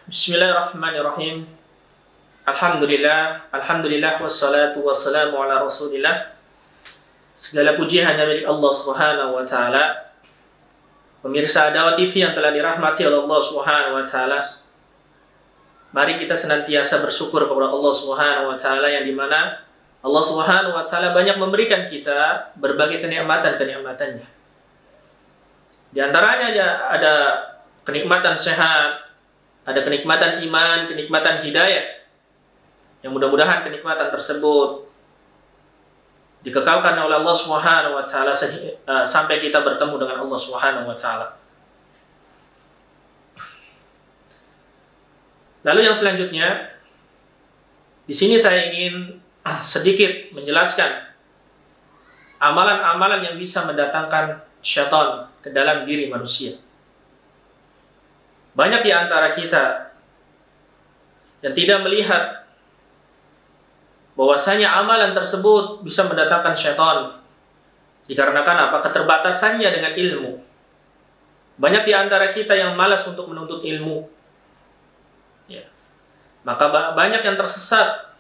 Bismillahirrahmanirrahim. Alhamdulillah, wassalatu wassalamu ala Rasulillah. Segala puji hanya milik Allah Subhanahu wa taala. Pemirsa Dakwah TV yang telah dirahmati oleh Allah Subhanahu wa taala. Mari kita senantiasa bersyukur kepada Allah Subhanahu wa taala yang dimana Allah Subhanahu wa taala banyak memberikan kita berbagai kenikmatan-kenikmatannya. Di antaranya ada kenikmatan sehat, ada kenikmatan iman, kenikmatan hidayah. Yang mudah-mudahan kenikmatan tersebut dikekalkan oleh Allah Subhanahu wa taala sampai kita bertemu dengan Allah Subhanahu wa taala. Lalu yang selanjutnya, di sini saya ingin sedikit menjelaskan amalan-amalan yang bisa mendatangkan syaitan ke dalam diri manusia. Banyak di antara kita yang tidak melihat bahwasanya amalan tersebut bisa mendatangkan syaitan. Dikarenakan apa? Keterbatasannya dengan ilmu. Banyak di antara kita yang malas untuk menuntut ilmu. Ya. Maka banyak yang tersesat.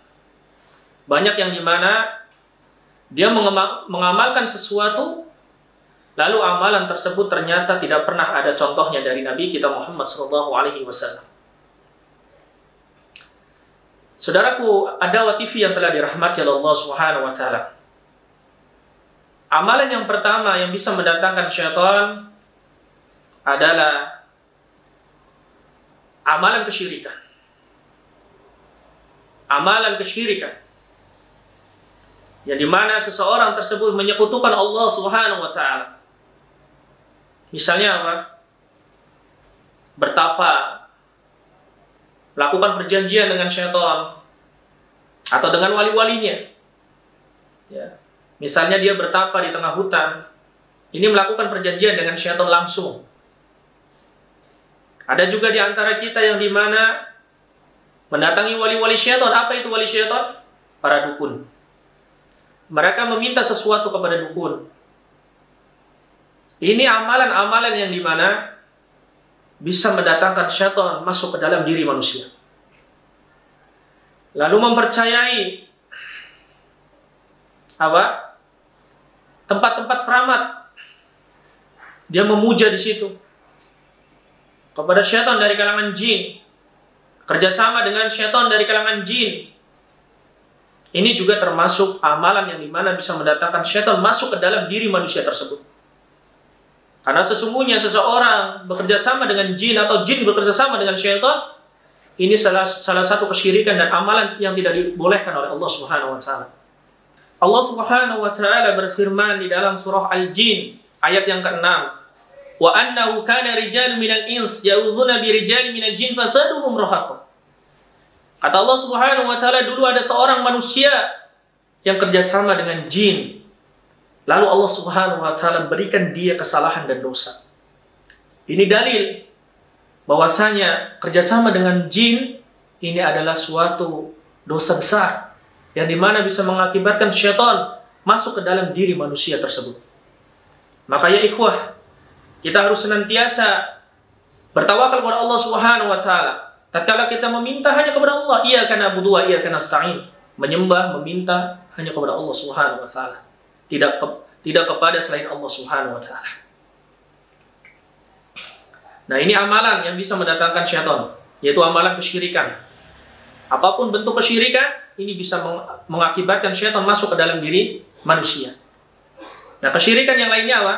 Banyak yang dimana dia mengamalkan sesuatu, lalu amalan tersebut ternyata tidak pernah ada contohnya dari Nabi kita Muhammad SAW. Saudaraku, Dakwah TV yang telah dirahmati oleh Allah Subhanahu wa taala. Amalan yang pertama yang bisa mendatangkan syaitan adalah amalan kesyirikan. Amalan kesyirikan. Yang dimana seseorang tersebut menyekutukan Allah Subhanahu wa taala. Misalnya apa? Bertapa, lakukan perjanjian dengan syaitan atau dengan wali-walinya. Ya. Misalnya dia bertapa di tengah hutan, ini melakukan perjanjian dengan syaitan langsung. Ada juga di antara kita yang dimana mendatangi wali-wali syaitan. Apa itu wali syaitan? Para dukun. Mereka meminta sesuatu kepada dukun. Ini amalan-amalan yang dimana bisa mendatangkan syaitan masuk ke dalam diri manusia. Lalu mempercayai apa? Tempat-tempat keramat. Dia memuja di situ kepada syaitan dari kalangan jin. Kerjasama dengan syaitan dari kalangan jin. Ini juga termasuk amalan yang dimana bisa mendatangkan syaitan masuk ke dalam diri manusia tersebut. Karena sesungguhnya seseorang bekerja sama dengan jin atau jin bekerja sama dengan syaitan, ini salah satu kesyirikan dan amalan yang tidak dibolehkan oleh Allah Subhanahu wa taala. Allah Subhanahu wa taala berfirman di dalam surah Al-Jin ayat yang ke-6, "Wa annahu kana rijalun minal ins ya'udzuuna bi rijalin minal jin fasaduhum rahaqa." Kata Allah Subhanahu wa taala, dulu ada seorang manusia yang kerjasama dengan jin. Lalu Allah Subhanahu wa taala berikan dia kesalahan dan dosa. Ini dalil bahwasanya kerjasama dengan jin ini adalah suatu dosa besar yang dimana bisa mengakibatkan syaitan masuk ke dalam diri manusia tersebut. Maka ya ikhwah, kita harus senantiasa bertawakal kepada Allah Subhanahu wa taala. Tatkala kita meminta hanya kepada Allah, iyyaka na'budu wa iyyaka nasta'in. Menyembah, meminta hanya kepada Allah Subhanahu wa taala. Tidak kepada selain Allah Subhanahu wa taala. Nah, ini amalan yang bisa mendatangkan syaitan, yaitu amalan kesyirikan. Apapun bentuk kesyirikan, ini bisa mengakibatkan syaitan masuk ke dalam diri manusia. Nah, kesyirikan yang lainnya apa?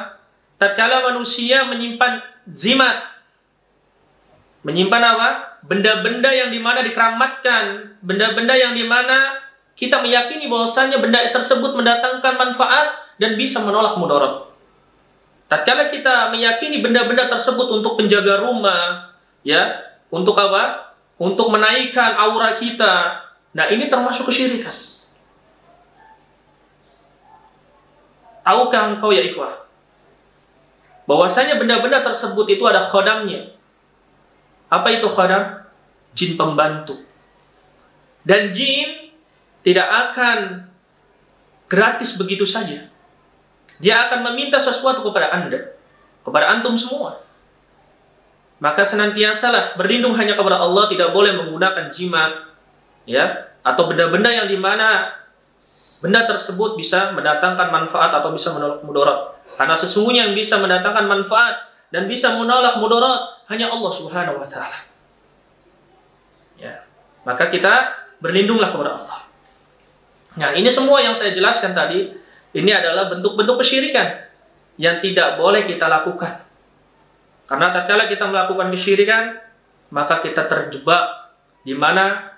Tatkala manusia menyimpan zimat. Menyimpan apa? Benda-benda yang dimana dikeramatkan, benda-benda yang dimana kita meyakini bahwasanya benda tersebut mendatangkan manfaat dan bisa menolak mudarat. Tatkala kita meyakini benda-benda tersebut untuk penjaga rumah, ya, untuk apa? Untuk menaikkan aura kita. Nah, ini termasuk kesyirikan. Tahukah engkau ya ikhwah, bahwasanya benda-benda tersebut itu ada khodamnya. Apa itu khodam? Jin pembantu. Dan jin tidak akan gratis begitu saja. Dia akan meminta sesuatu kepada Anda, kepada antum semua. maka senantiasalah berlindung hanya kepada Allah, tidak boleh menggunakan jimat, ya, atau benda-benda yang dimana benda tersebut bisa mendatangkan manfaat atau bisa menolak mudarat. Karena sesungguhnya yang bisa mendatangkan manfaat dan bisa menolak mudarat hanya Allah Subhanahu wa taala. Ya. Maka kita berlindunglah kepada Allah. Nah, ini semua yang saya jelaskan tadi, ini adalah bentuk-bentuk kesyirikan yang tidak boleh kita lakukan. Karena tatkala kita melakukan kesyirikan, maka kita terjebak di mana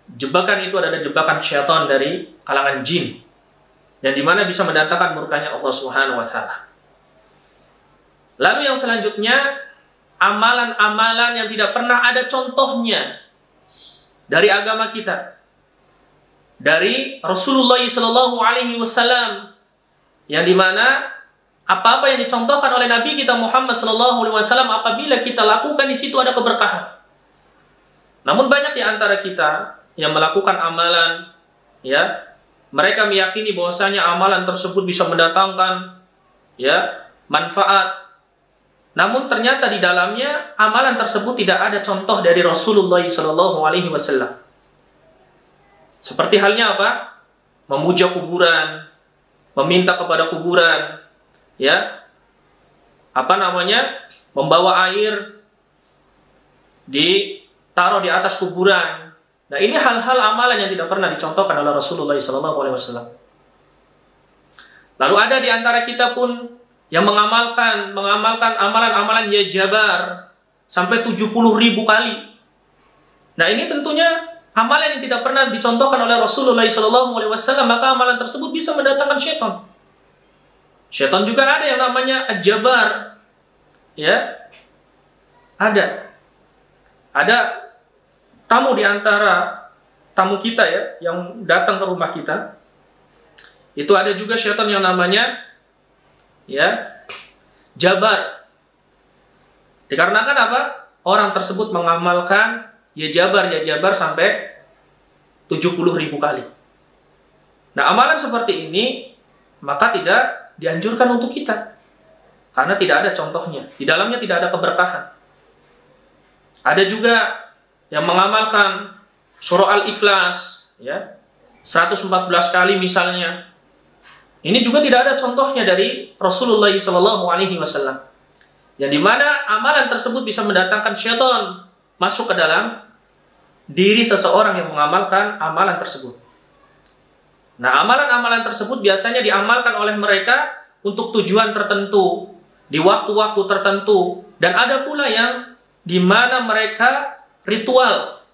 jebakan itu adalah jebakan syaitan dari kalangan jin, yang dimana bisa mendatangkan murkanya Allah Subhanahu wa taala. Lalu yang selanjutnya, amalan-amalan yang tidak pernah ada contohnya dari agama kita, dari Rasulullah SAW, yang dimana apa-apa yang dicontohkan oleh Nabi kita Muhammad SAW, apabila kita lakukan di situ ada keberkahan. Namun banyak di antara kita yang melakukan amalan, ya, mereka meyakini bahwasanya amalan tersebut bisa mendatangkan, ya, manfaat. Namun ternyata di dalamnya amalan tersebut tidak ada contoh dari Rasulullah SAW. Seperti halnya apa? Memuja kuburan, meminta kepada kuburan, ya, membawa air ditaruh di atas kuburan. Nah, ini hal-hal amalan yang tidak pernah dicontohkan oleh Rasulullah SAW. Lalu ada di antara kita pun yang mengamalkan amalan-amalan ya jabar sampai 70.000 kali. Nah, ini tentunya amalan yang tidak pernah dicontohkan oleh Rasulullah SAW, maka amalan tersebut bisa mendatangkan syaitan. Syaitan juga ada yang namanya Al-Jabar, ya. Ada tamu di antara tamu kita, ya, yang datang ke rumah kita. Itu ada juga syaitan yang namanya, ya, Jabar. Dikarenakan apa? Orang tersebut mengamalkan ya jabar sampai 70.000 kali. Nah, amalan seperti ini maka tidak dianjurkan untuk kita, karena tidak ada contohnya. Di dalamnya tidak ada keberkahan. Ada juga yang mengamalkan surah Al-Ikhlas, ya, 114 kali misalnya. Ini juga tidak ada contohnya dari Rasulullah SAW. Yang dimana amalan tersebut bisa mendatangkan syaitan masuk ke dalam diri seseorang yang mengamalkan amalan tersebut. Nah, amalan-amalan tersebut biasanya diamalkan oleh mereka untuk tujuan tertentu, di waktu-waktu tertentu, dan ada pula yang dimana mereka ritual,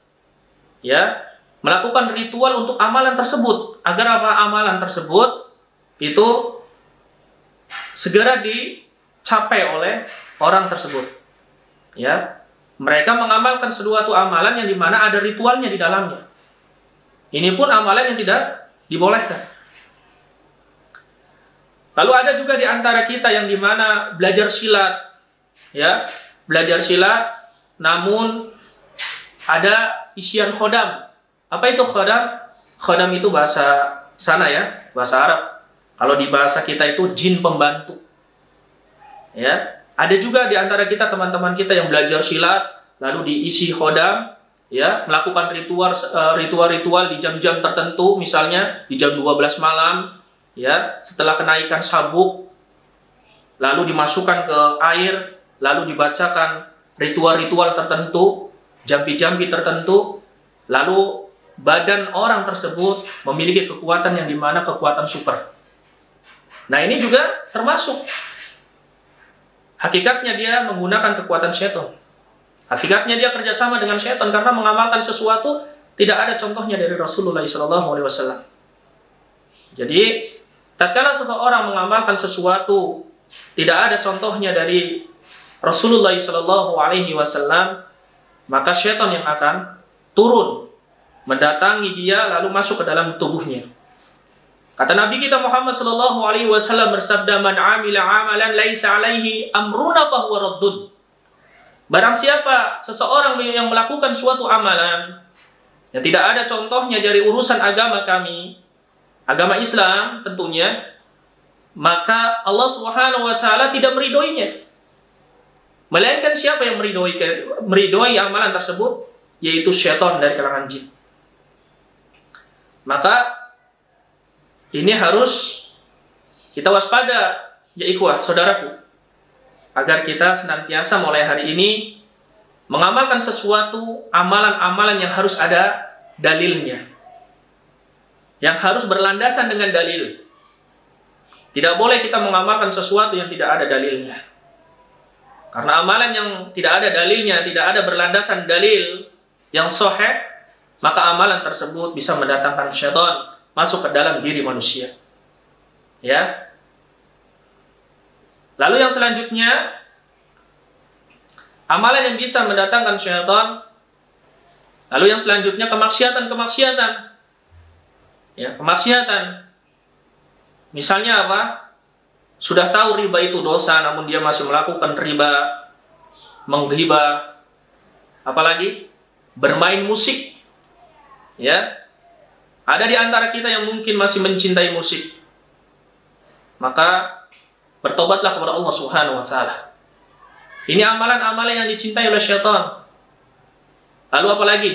ya, melakukan ritual untuk amalan tersebut, agar apa? Amalan tersebut itu segera dicapai oleh orang tersebut, ya. Mereka mengamalkan suatu amalan yang dimana ada ritualnya di dalamnya. Ini pun amalan yang tidak dibolehkan. Lalu ada juga di antara kita yang dimana belajar silat, ya, belajar silat, namun ada isian khodam. Apa itu khodam? Khodam itu bahasa sana, ya, bahasa Arab. Kalau di bahasa kita itu jin pembantu, ya. Ada juga di antara kita, teman-teman kita yang belajar silat, lalu diisi khodam, ya, melakukan ritual-ritual di jam-jam tertentu, misalnya di jam 12 malam, ya, setelah kenaikan sabuk, lalu dimasukkan ke air, lalu dibacakan ritual-ritual tertentu, jampi-jampi tertentu, lalu badan orang tersebut memiliki kekuatan yang dimana kekuatan super. Nah, ini juga termasuk. Hakikatnya dia menggunakan kekuatan syaitan. Hakikatnya dia kerjasama dengan syaitan karena mengamalkan sesuatu tidak ada contohnya dari Rasulullah SAW. Jadi, tatkala seseorang mengamalkan sesuatu tidak ada contohnya dari Rasulullah SAW, maka syaitan yang akan turun mendatangi dia lalu masuk ke dalam tubuhnya. Kata Nabi kita Muhammad SAW bersabda, "Man 'amila 'amalan laisa 'alaihi amruna fahuwa raddun." Barang siapa seseorang yang melakukan suatu amalan yang tidak ada contohnya dari urusan agama kami, agama Islam tentunya, maka Allah Subhanahu wa taala tidak meridhoinya. Melainkan siapa yang meridhoi amalan tersebut? Yaitu syaitan dari kalangan jin. Maka ini harus kita waspada, ya ikhwah, saudaraku, agar kita senantiasa mulai hari ini mengamalkan sesuatu amalan-amalan yang harus ada dalilnya, yang harus berlandasan dengan dalil. Tidak boleh kita mengamalkan sesuatu yang tidak ada dalilnya. Karena amalan yang tidak ada dalilnya, tidak ada berlandasan dalil yang sahih, maka amalan tersebut bisa mendatangkan syaitan masuk ke dalam diri manusia. Ya. Lalu yang selanjutnya, amalan yang bisa mendatangkan syaitan. Lalu yang selanjutnya kemaksiatan. Ya, kemaksiatan. Misalnya apa? Sudah tahu riba itu dosa, namun dia masih melakukan riba, menghibah, apalagi bermain musik. Ya, ada di antara kita yang mungkin masih mencintai musik, maka bertobatlah kepada Allah Subhanahu wa Ta'ala. Ini amalan-amalan yang dicintai oleh syaitan. Lalu apalagi?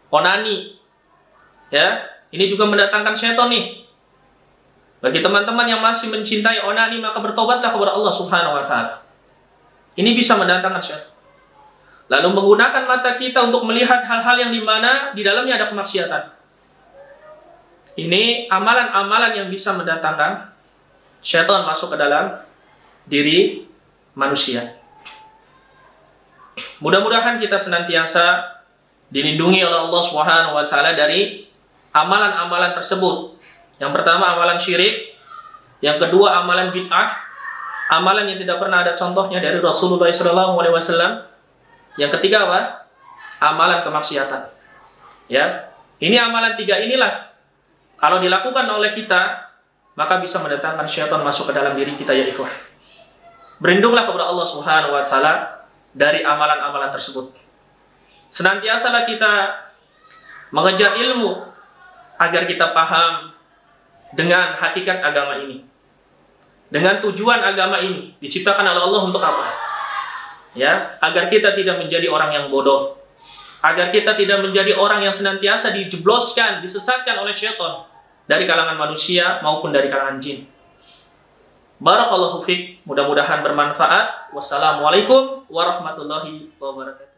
Onani. Ya, ini juga mendatangkan syaitan nih. Bagi teman-teman yang masih mencintai onani, maka bertobatlah kepada Allah Subhanahu wa Ta'ala. Ini bisa mendatangkan syaitan. Lalu menggunakan mata kita untuk melihat hal-hal yang dimana di dalamnya ada kemaksiatan. Ini amalan-amalan yang bisa mendatangkan syaitan masuk ke dalam diri manusia. Mudah-mudahan kita senantiasa dilindungi oleh Allah Subhanahu wa Ta'ala dari amalan-amalan tersebut. Yang pertama amalan syirik, yang kedua amalan bid'ah, amalan yang tidak pernah ada contohnya dari Rasulullah SAW. Yang ketiga apa? Amalan kemaksiatan. Ya, ini amalan tiga inilah kalau dilakukan oleh kita, maka bisa mendatangkan syaitan masuk ke dalam diri kita, ya ikhwah. Berlindunglah kepada Allah Subhanahu wa Ta'ala dari amalan-amalan tersebut. Senantiasalah kita mengejar ilmu agar kita paham dengan hakikat agama ini, dengan tujuan agama ini diciptakan oleh Allah untuk apa? Ya, agar kita tidak menjadi orang yang bodoh, agar kita tidak menjadi orang yang senantiasa dijebloskan, disesatkan oleh syaitan dari kalangan manusia maupun dari kalangan jin. Barakallahu fiik, mudah-mudahan bermanfaat. Wassalamualaikum warahmatullahi wabarakatuh.